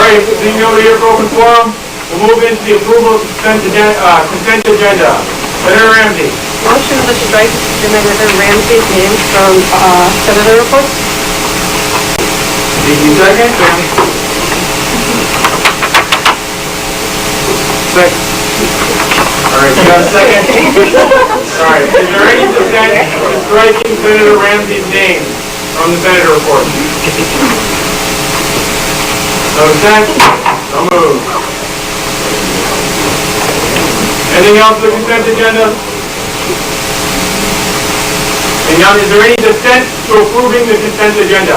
right, being over here for open forum, we'll move into the approval of consent agenda. Senator Ramsey. Motion to strike Senator Ramsey's name from Senator reports. Second? Second. All right, you got a second? All right, is there any dissent to striking Senator Ramsey's name from the Senator report? No dissent? No move. Anything else for the consent agenda? And now, is there any dissent to approving the consent agenda?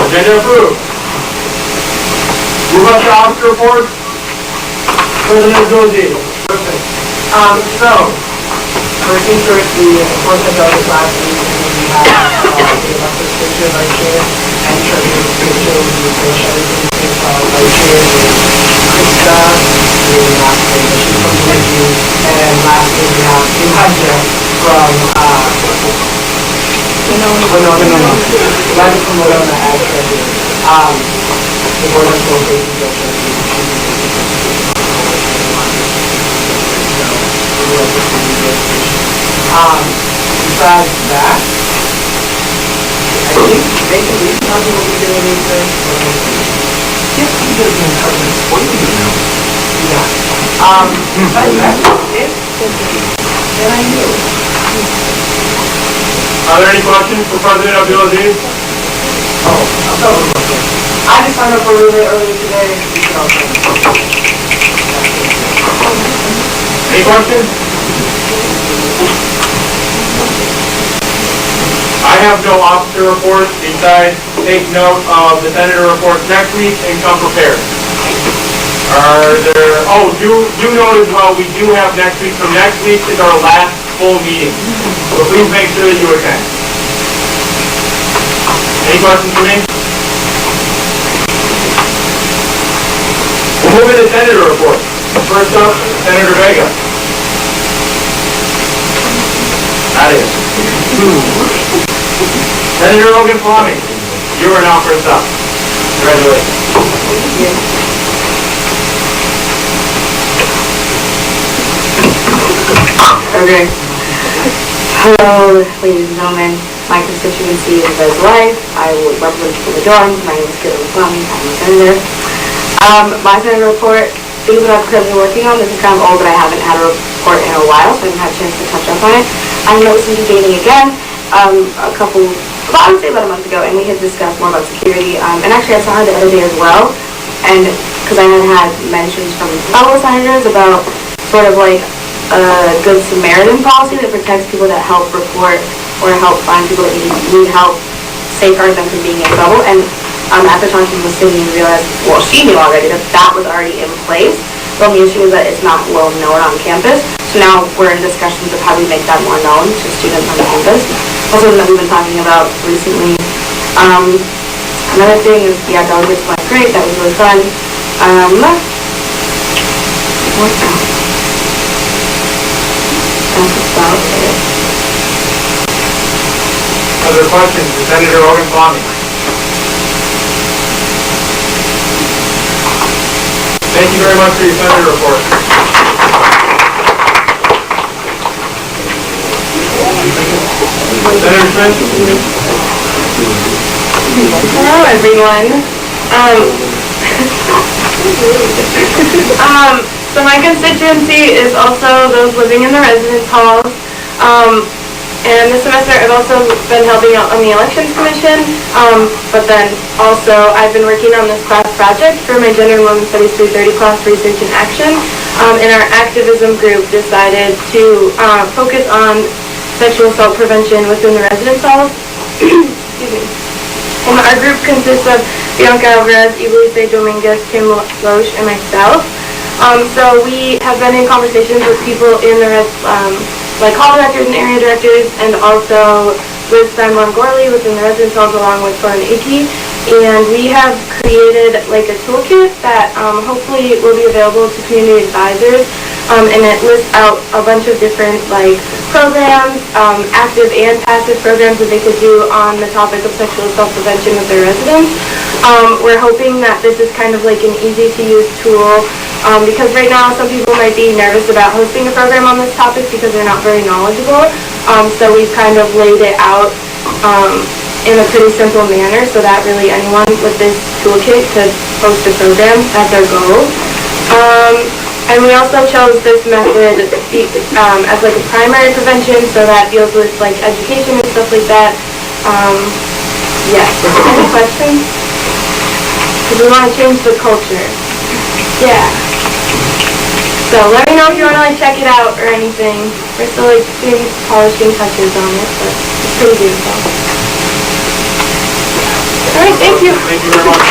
Agenda approved. Move up to officer reports. President Josie. First things first, the enforcement of this last week, we have the elected picture of our chair and treasurer's picture. We finish everything with our chair with Krista, the last thing that she's from the review, and lastly we have Elijah from Winona, as treasurer. The board has no faith in the treasurer. Besides that, I think basically nothing will be doing anything. Yes, you guys are going to cover this. What do you know? Yeah. Besides that, and I knew. Are there any questions for President Abdulaziz? I just signed up for a little bit earlier today. Any questions? I have no officer reports besides take note of the senator reports next week and come prepared. Are there, do note as well, we do have next week, so next week is our last full meeting. So please make sure that you attend. Any questions for me? We'll move into senator reports. First up, Senator Vega. That is. Senator Logan Fleming, you are now first up. Congratulations. Okay. Hello, ladies and gentlemen. My constituency is Res Life. I will represent the majority. My name is Logan Fleming. I'm a senator. My senator report, things that I'm currently working on, this is kind of old, but I haven't had a report in a while, so I haven't had a chance to touch up on it. I know some debating again, I would say about a month ago, and we had discussed more about security, and actually I saw her the other day as well, and because I had mentions from fellow senators about sort of like a Good Samaritan policy that protects people that help report or help find people that need help, safeguard them from being in trouble, and after talking to Cindy, we realized, well, she knew already that was already in place. The only issue is that it's not well known on campus. So now we're in discussions of how we make that more known to students on campus. Also, that we've been talking about recently. Another thing is, yeah, delegates went great. That was really fun. What else? That's about it. Other questions for Senator Logan Fleming? Thank you very much for your senator report. Senator Smith? Hello, everyone. So my constituency is also those living in the residence halls. And this semester I've also been helping out on the Elections Commission, but then also I've been working on this class project for my Gender and Women's Studies 330 class, Research and Action. And our activism group decided to focus on sexual assault prevention within the residence halls. Excuse me. And our group consists of Bianca Alvarez, Iblise Dominguez, Kim Loesch, and myself. So we have been in conversations with people in the like hall directors and area directors, and also Liz Steinborn-Gorley within the residence halls, along with Gordon Akey. And we have created like a toolkit that hopefully will be available to community advisors. And it lists out a bunch of different like programs, active and passive programs that they could do on the topic of sexual assault prevention with their residents. We're hoping that this is kind of like an easy to use tool because right now some people might be nervous about hosting a program on this topic because they're not very knowledgeable. So we've kind of laid it out in a pretty simple manner so that really anyone with this toolkit could host a program. That's our goal. And we also chose this method as like a primary prevention, so that deals with like education and stuff like that. Yes. Any questions? Because we want to change the culture. Yeah. So let me know if you want to like check it out or anything. We're still like doing polishing touches on it, but it's pretty beautiful. All right. Thank you. Thank you very much.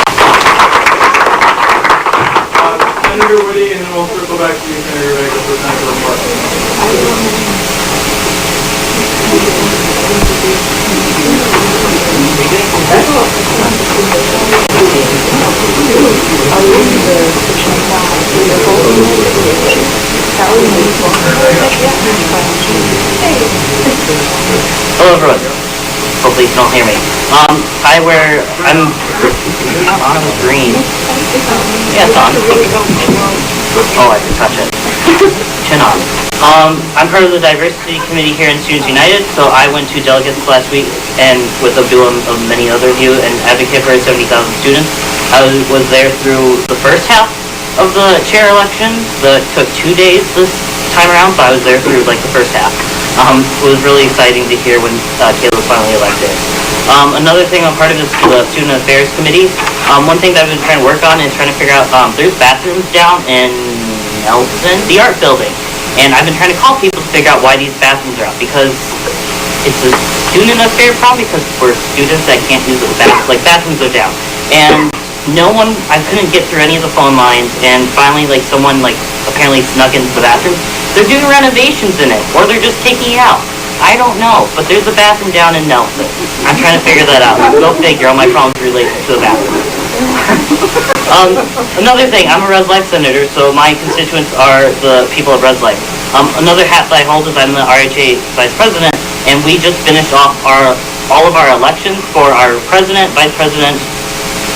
Senator Woody, and then we'll circle back to you, Senator Vega, for Senator report. Hello everyone. Hopefully you can all hear me. I'm on green. Yeah, it's on. Oh, I can touch it. Chin on. I'm part of the diversity committee here in Students United, so I went to delegates last week and with Abdul and many other of you and advocate for 70,000 students. I was there through the first half of the chair election that took 2 days this time around, but I was there through like the first half. It was really exciting to hear when Caleb was finally elected. Another thing I'm part of is the Student Affairs Committee. One thing that I've been trying to work on is trying to figure out, there's bathrooms down in Nelson, the art building. And I've been trying to call people to figure out why these bathrooms are out, because it's a student affair problem, because we're students that can't use the bathrooms, like bathrooms are down. And I couldn't get through any of the phone lines, and finally like someone like apparently snuck into the bathroom. They're doing renovations in it, or they're just taking it out. I don't know, but there's a bathroom down in Nelson. I'm trying to figure that out. Go figure, all my problems relate to the bathroom. Another thing, I'm a Res Life senator, so my constituents are the people of Res Life. Another hat that I hold is I'm the RHA vice president, and we just finished off all of our elections for our president, vice president,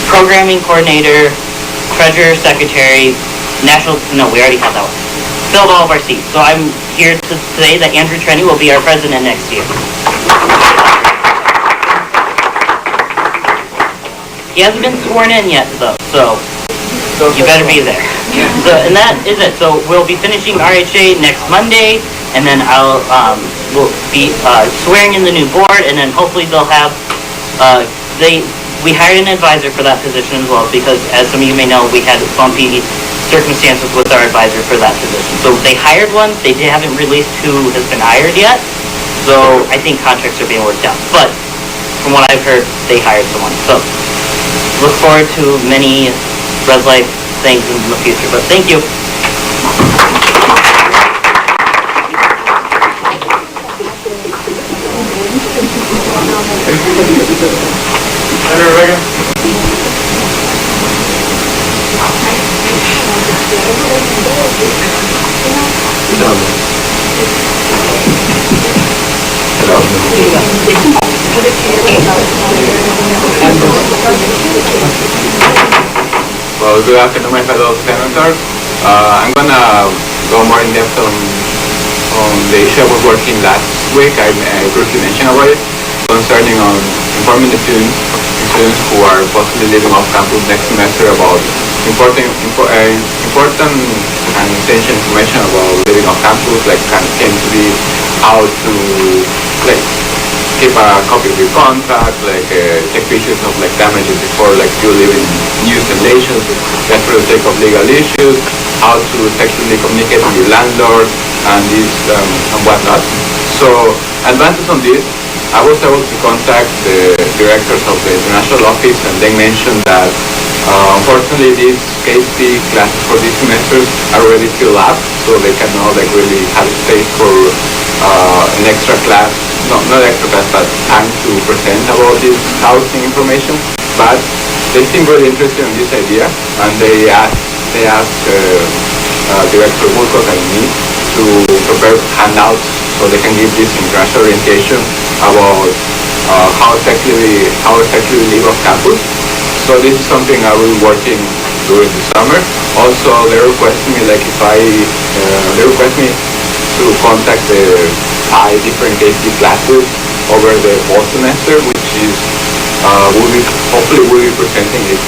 programming coordinator, treasurer, secretary, we already had that one. Filled all of our seats. So I'm here to say that Andrew Trenny will be our president next year. He hasn't been sworn in yet, though, so you better be there. So, and that is it. So we'll be finishing RHA next Monday, and then we'll be swearing in the new board, and then hopefully they'll have we hired an advisor for that position as well, because as some of you may know, we had bumpy circumstances with our advisor for that position. So they hired one. They haven't released who has been hired yet. So I think contracts are being worked out. But from what I've heard, they hired someone. So look forward to many Res Life things in the future. But thank you. Senator Vega? Well, good afternoon, my fellow senators. I'm gonna go more in depth on the issue I was working last week. I briefly mentioned about it, concerning on informing the students who are possibly living off campus next semester about important and essential information about living off campus, like came to be how to like keep a copy of your contract, like take pictures of like damages before like you live in new installations, just for the sake of legal issues, how to effectively communicate with your landlord and this and whatnot. So advances on this, I was able to contact the directors of the international office, and they mentioned that unfortunately these KSP classes for this semester are already filled up, so they cannot like really have space for an extra class, not extra class, but time to present about this housing information. but they seem really interested in this idea, and they asked Director Woodcock and me to prepare handouts so they can give this international orientation about how exactly we live off campus. So this is something I will be working during the summer. Also, they request me to contact the 5 different KC classes over the fall semester, which is hopefully will be presenting if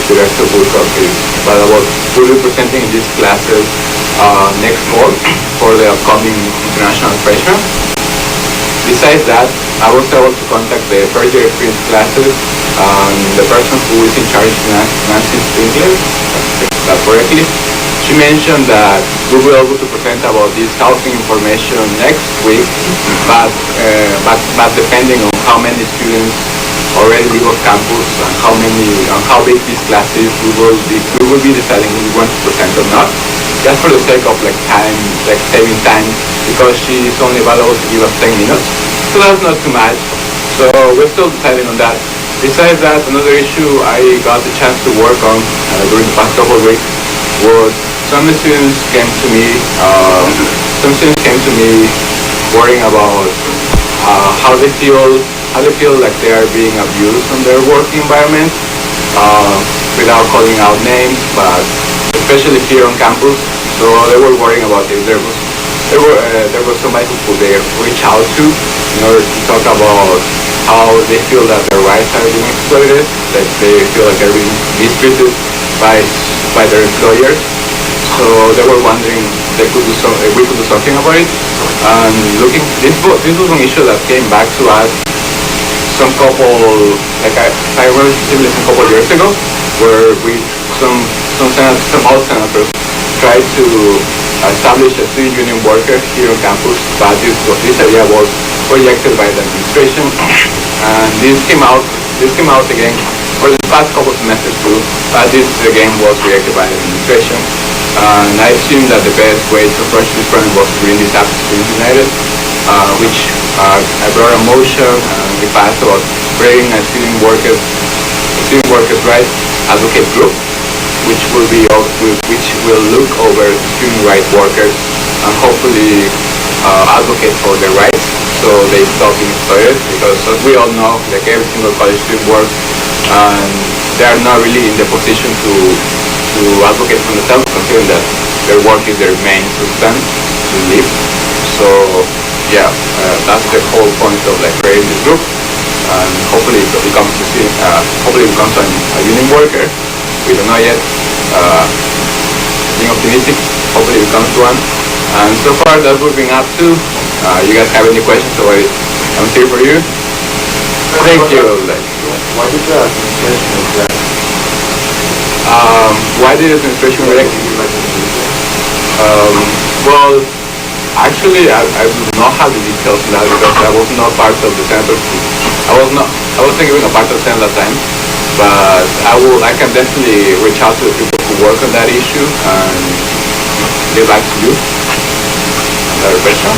Director Woodcock is available. We'll be presenting these classes next fall for the upcoming international freshmen. Besides that, I was able to contact the first year experience classes and the person who is in charge of Nancy Sprinkler, that correctly. She mentioned that we will be able to present about this housing information next week, but depending on how many students already live off campus and how big this class is, we will be deciding if we want to present or not. Just for the sake of saving time, because she is only available to give us 10 minutes. So that's not too much. So we're still deciding on that. Besides that, another issue I got the chance to work on during the past couple of weeks was some students came to me worrying about how they feel like they are being abused in their work environment, without calling out names, but especially here on campus. So they were worrying about if there was somebody who they reach out to in order to talk about how they feel that their rights are being exploited, that they feel like they're being mistreated by their employers. So they were wondering if we could do something about it. And this was an issue that came back to us some couple years ago, where some old senators tried to establish a student union worker here on campus, but this idea was rejected by the administration, and this came out again for the past couple of semesters too, but this again was rejected by the administration. And I assume that the best way to approach this problem was to bring this up to Students United, which I brought a motion and we passed about bringing a student workers' rights advocate group, which will look over student rights workers and hopefully advocate for their rights so they stop being exploited, because as we all know, like every single college student works and they are not really in the position to advocate for themselves, considering that their work is their main substance to live. So yeah, that's the whole point of creating this group, and hopefully it becomes a union worker. We don't know yet. Being optimistic, hopefully it becomes one. And so far that's what we've been up to. You guys have any questions about it? I'm here for you. Thank you. Why did the administration reject? Why did the administration reject? Well, actually, I do not have the details on that because I was not part of the Senate. I wasn't even a part of the Senate at that time. But I can definitely reach out to the people who work on that issue and get back to you. Another question?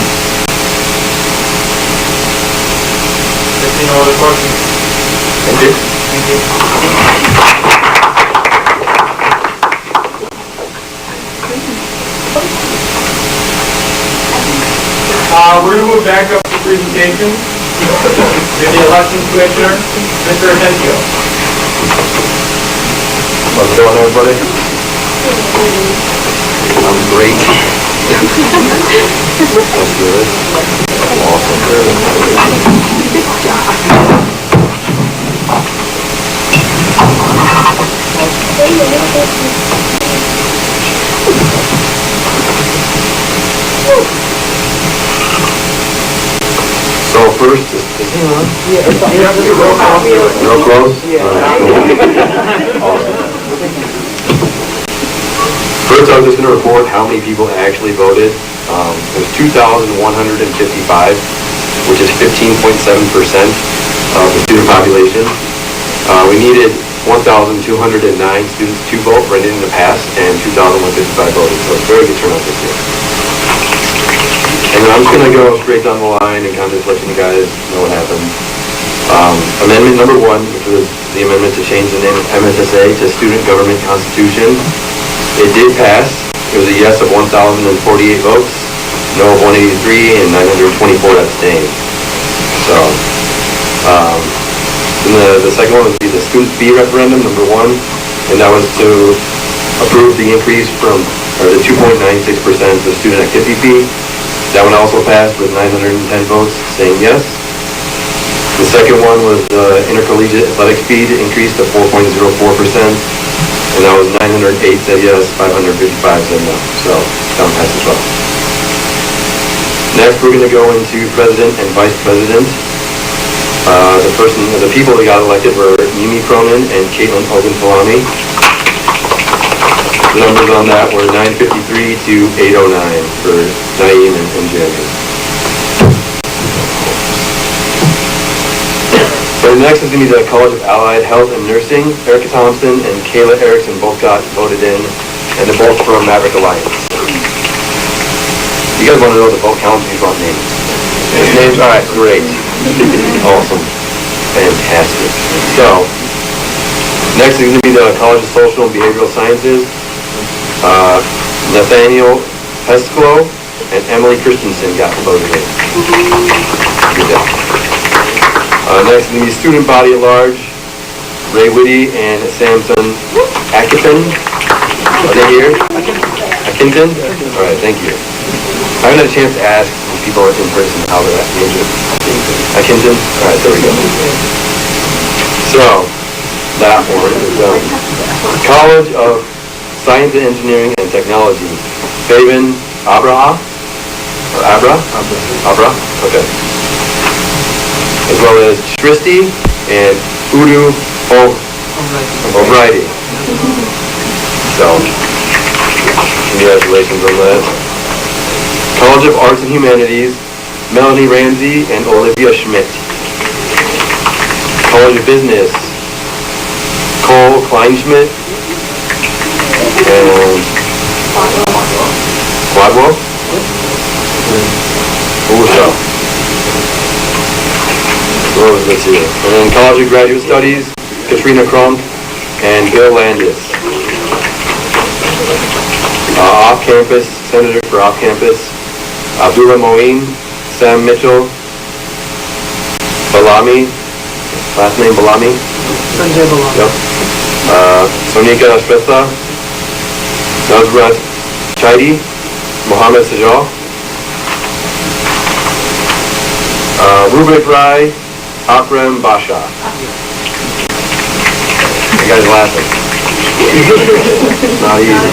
If you know the question. Thank you. Thank you. We're going to move back up to presentation with the Elections Commissioner, Mr. Atencio. How's it going, everybody? I'm great. That's good. So first, is he on? Real close? Awesome. First, I was just going to report how many people actually voted. It was 2,155, which is 15.7% of the student population. We needed 1,209 students to vote for anything to pass, and 2,155 voted, so it's a very good turnout this year. And then I'm just going to go straight down the line and kind of just let you guys know what happened. Amendment number 1, which was the amendment to change the name of MSSA to Student Government Constitution. It did pass. It was a yes of 1,048 votes, no of 183, and 924 abstained. So, then the second one would be the student fee referendum, number 1, and that was to approve the increase from, or the 2.96% of student activity fee. That one also passed with 910 votes saying yes. The second one was the intercollegiate athletics fee to increase to 4.04%, and that was 908 said yes, 555 said no. So that one passed as well. Next, we're going to go into president and vice president. The people that got elected were Mimi Cronin and Caitlin Ogunfalami. The numbers on that were 953 to 809 for Naeem and Jeremy. So next is going to be the College of Allied Health and Nursing. Erica Thompson and Kayla Erickson both got voted in, and they're both from Maverick Alliance. You guys want to know the vote count? You want names? Names? All right, great. Awesome. Fantastic. So, next is going to be the College of Social and Behavioral Sciences. Nathaniel Pesclo and Emily Christensen got voted in. Good job. Next is going to be Student Body at Large. Ray Whitty and Samson Akiton. Are they here? Akinton? All right, thank you. I haven't had a chance to ask people in person how they're named. Akinton? All right, there we go. So, that one is done. College of Science and Engineering and Technology. Fabian Abra? Or Abra? Abra? Okay. As well as Shristi and Udu O'Reilly. So, congratulations on that. College of Arts and Humanities, Melanie Ramsey and Olivia Schmidt. College of Business, Cole Kleinschmidt and Quadwell? What was this here? And then College of Graduate Studies, Katrina Crump and Bill Landis. Off-campus, Senator for off-campus, Abdullah Moeen, Sam Mitchell, Balami, last name Balami? Sanjay Balami. Yep. Sonika Shvetha, Nazrat Chaidi, Mohammed Sajal, Rubik Rai, Akram Basha. You guys laughing? Not easy.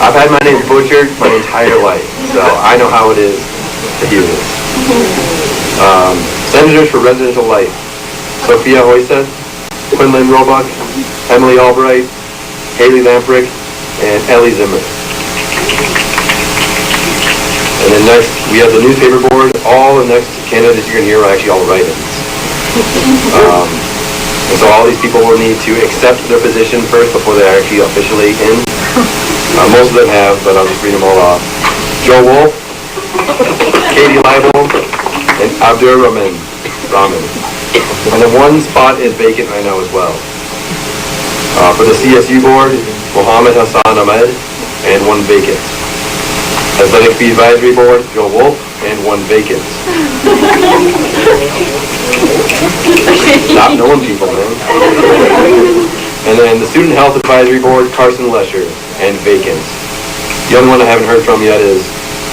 I've had my name butchered my entire life, so I know how it is to hear this. Senators for Residential Life. Sophia Hoyseth, Quinlan Roebuck, Emily Albright, Haley Lamprick, and Ellie Zimmer. And then next, we have the newspaper board. All the next candidates you're going to hear are actually all write-ins. And so all these people will need to accept their position first before they're actually officially in. Most of them have, but I'll just read them all off. Joe Wolf, Katie Leibel, and Abdur Rahman. And then one spot is vacant right now as well. For the CSU board, Mohammed Hassan Ahmed, and one vacant. Athletic Fee Advisory Board, Joe Wolf, and one vacant. Stop knowing people, man. And then the Student Health Advisory Board, Carson Lesher, and vacant. The only one I haven't heard from yet is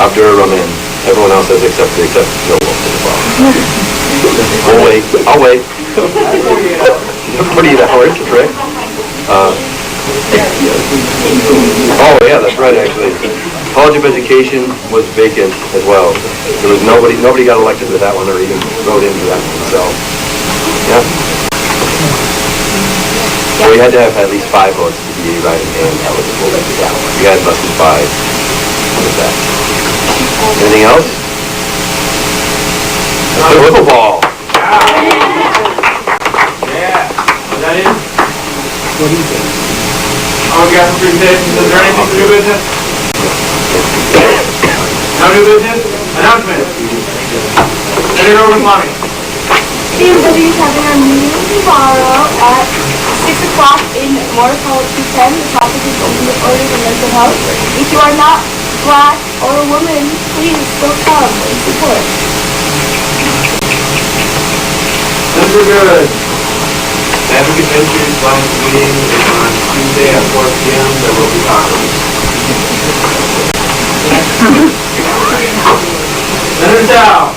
Abdur Rahman. Everyone else has accepted except Joe Wolf as well. We'll wait. I'll wait. 48 hours, correct? Oh yeah, that's right actually. College of Education was vacant as well. There was nobody got elected to that one or even voted into that one, so, yeah. So we had to have at least 5 votes to be writing and eligible to do that one. We had less than 5 with that. Anything else? Let's play pickleball. Yeah. Is that it? What do you think? Oh, we got some presentations. Is there anything for new business? No new business? Announcement. Senator Ogunfalami. CMW is having our meeting tomorrow at 6 o'clock in Morris Hall 210. The topic is eating disorders and mental health. If you are not Black or a woman, please still come and support. Senator Good. The Advocate Ventures Live meeting is on Tuesday at 4 p.m. There will be tacos. Senator Dow.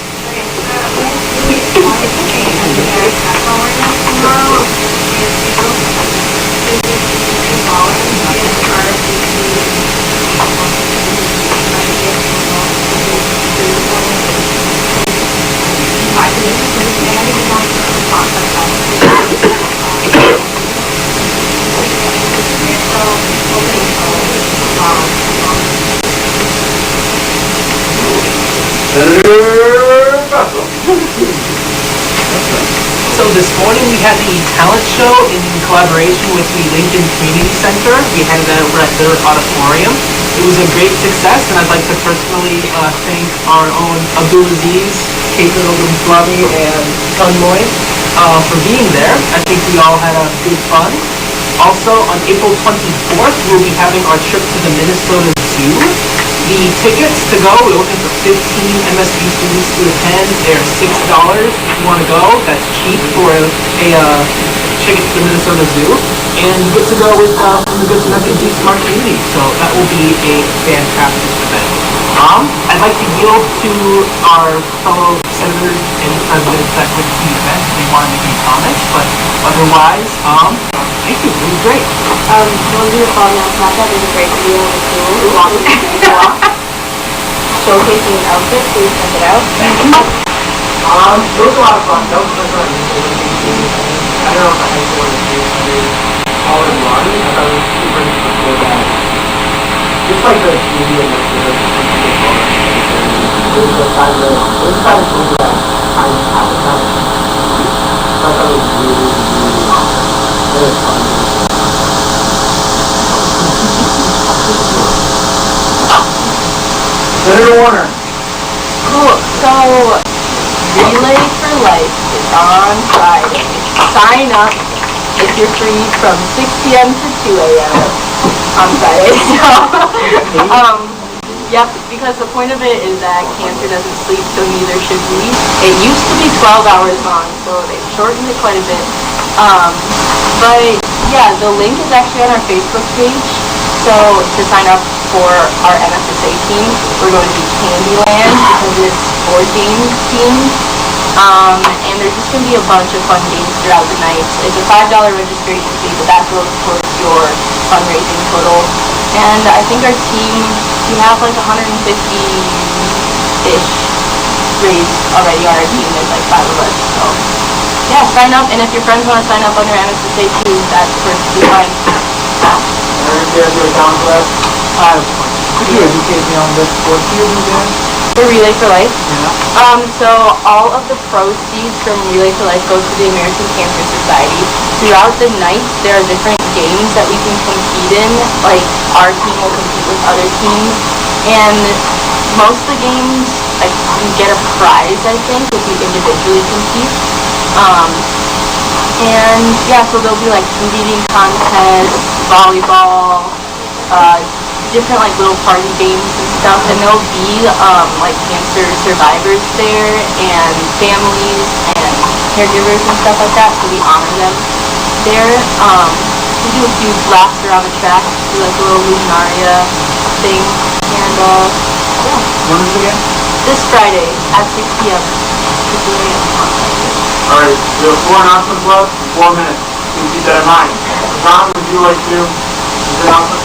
Senator Russell. So this morning we had the talent show in collaboration with the Lincoln Community Center. We had it over at their auditorium. It was a great success, and I'd like to personally thank our own Abdulaziz, Caitlin Ogunflami, and Tunmoy for being there. I think we all had a good fun. Also, on April 24th, we'll be having our trip to the Minnesota Zoo. The tickets to go, we're looking for 15 MSU students to attend. They're $6 if you want to go. That's cheap for a ticket to the Minnesota Zoo. And you get to go with some of the good refugees from our community. So that will be a fantastic event. I'd like to yield to our fellow senators and presidents that went to the event if they want to make any comments. But otherwise, thank you. It was great. Don't do a follow me on Snapchat. There's a great video of a school walking the streetwalk, showcasing an outfit. Please check it out. It was a lot of fun. That was my first I don't know if I had to do all in one. I thought it was super interesting that just like the community and like the it was a kind of thing that I haven't done. So I thought it was really fun. Senator Warner. Cool. So, Relay for Life is on Friday. Sign up if you're free from 6 p.m. to 2 a.m. on Friday. So, yep, because the point of it is that cancer doesn't sleep, so neither should we. It used to be 12 hours long, so they've shortened it quite a bit. But yeah, the link is actually on our Facebook page. So to sign up for our MSSA team, we're going to be Candyland because it's board game themed. And there's just going to be a bunch of fun games throughout the night. It's a $5 registration fee, but that goes towards your fundraising total. And I think our team, we have like 150-ish raised already on our team. There's like 5 of us. So yeah, sign up. And if your friends want to sign up under MSSA too, that's perfectly fine. Could you educate me on this? What do you do there? For Relay for Life? Yeah. So all of the proceeds from Relay for Life go to the American Cancer Society. Throughout the night, there are different games that we can compete in. Like, our team will compete with other teams. And most of the games, like, you get a prize, I think, if you individually compete. And yeah, so there'll be like food eating contests, volleyball, different like little party games and stuff, and there'll be like cancer survivors there and families and caregivers and stuff like that, so we honor them there. We do a few laps around the track, do like a little Luminaria thing, and yeah. When is it again? This Friday at 6 p.m. to 2 a.m. on Friday. Alright, we have 4 announcements left, 4 minutes. Please keep that in mind. Tom, would you like to do your announcement?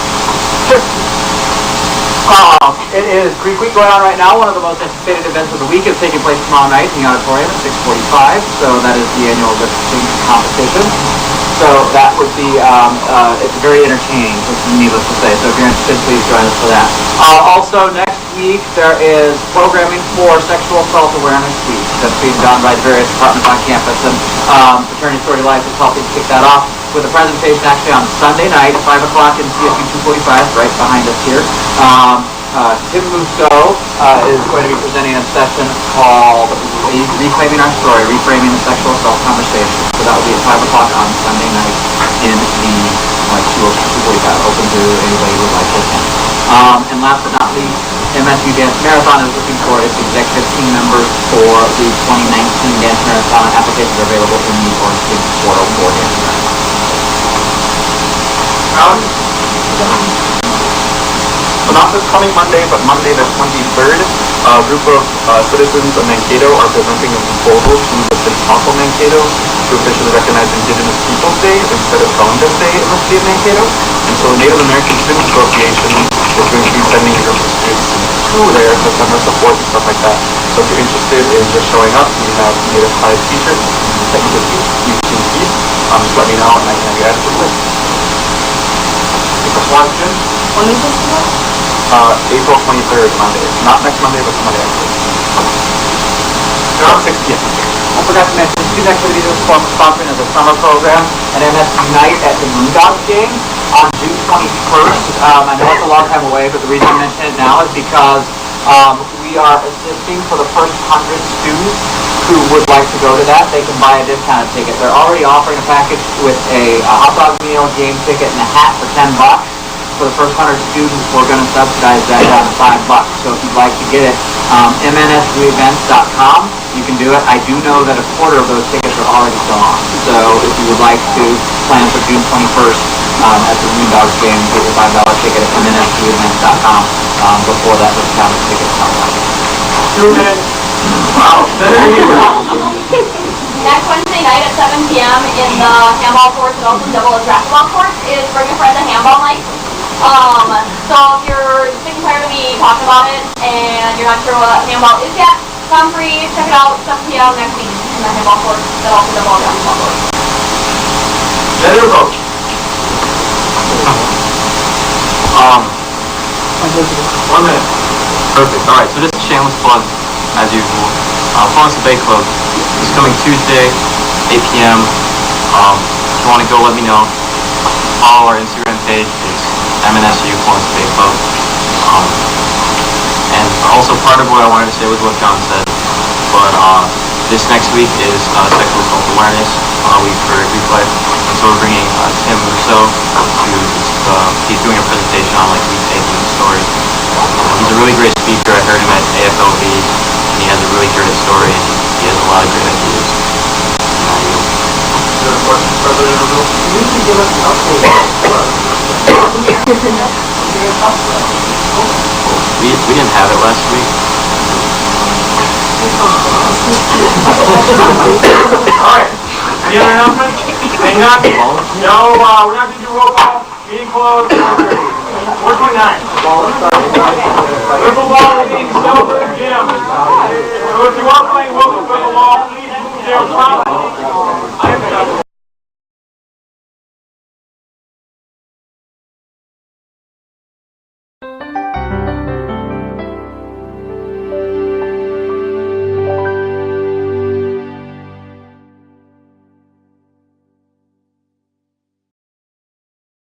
It is Greek Week going on right now. One of the most anticipated events of the week is taking place tomorrow night in the auditorium at 6:45. So that is the annual lip-sync competition. So that would be, it's very entertaining, needless to say. So if you're interested, please join us for that. Also, next week there is programming for Sexual Assault Awareness Week that's being done by the various departments on campus. And Fraternity Story Life is helping kick that off with a presentation actually on Sunday night at 5 o'clock in CSU 245, right behind us here. Tim Mousseau is going to be presenting a session called Reclaiming Our Story, Reframing the Sexual Assault Conversation. So that will be at 5 o'clock on Sunday night in the 245, open to anybody who would like to attend. And last but not least, MSU Dance Marathon is looking for its executive team members for the 2019 Dance Marathon. Applications are available in the Orange County portal for Dance Marathon. So not this coming Monday, but Monday the 23rd, a group of citizens of Mankato are presenting a proposal to the City Council of Mankato to officially recognize Indigenous Peoples Day instead of Columbus Day in the city of Mankato. And so the Native American Student Association is going to be sending a group of students to there to send their support and stuff like that. So if you're interested in just showing up, we have Native Pride t-shirts that you can keep. Just let me know and I can have you add to the list. Question? When is this about? April 23rd, Monday. Not next Monday, but the Monday after. Around 6 p.m. I forgot to mention, student activities is sponsoring as a summer program at MS Unite at the Moondogs game on June 21st. I know it's a long time away, but the reason I mention it now is because we are assisting for the first 100 students who would like to go to that. They can buy a discounted ticket. They're already offering a package with a hot dog meal, game ticket, and a hat for $10. For the first 100 students, we're going to subsidize that down to $5. So if you'd like to get it, mnsuevents.com, you can do it. I do know that a quarter of those tickets are already gone. So if you would like to plan for June 21st at the Moondogs game, get your $5 ticket at mnsuevents.com before that discounted ticket comes out. 2 minutes. Wow. Next Wednesday night at 7 p.m. in the handball courts and also double as racquetball courts is Bring a Friend to Handball Night. So if you're sick and tired of me talking about it and you're not sure what handball is yet, come free, check it out, 7 p.m. next week in the handball courts and also double as racquetball courts. Better vote. 1 minute. Perfect. All right. So just a shameless plug, as usual. Florence Bay Club is coming Tuesday, 8 p.m. If you want to go, let me know. Follow our Instagram page. It's MNSU Florence Bay Club. And also part of what I wanted to say was what John said. But this next week is Sexual Assault Awareness Week for Greek Life. And so we're bringing Tim Mousseau to, he's doing a presentation on like retaking the story. He's a really great speaker. I heard him at AFLV. He has a really great story. He has a lot of great ideas. We didn't have it last week. Alright. Any other announcements? Hang on. No, we're not going to do roll call. Meeting closed. 429. Pickleball is in Silver Gym. So if you are playing pickleball, please move there promptly.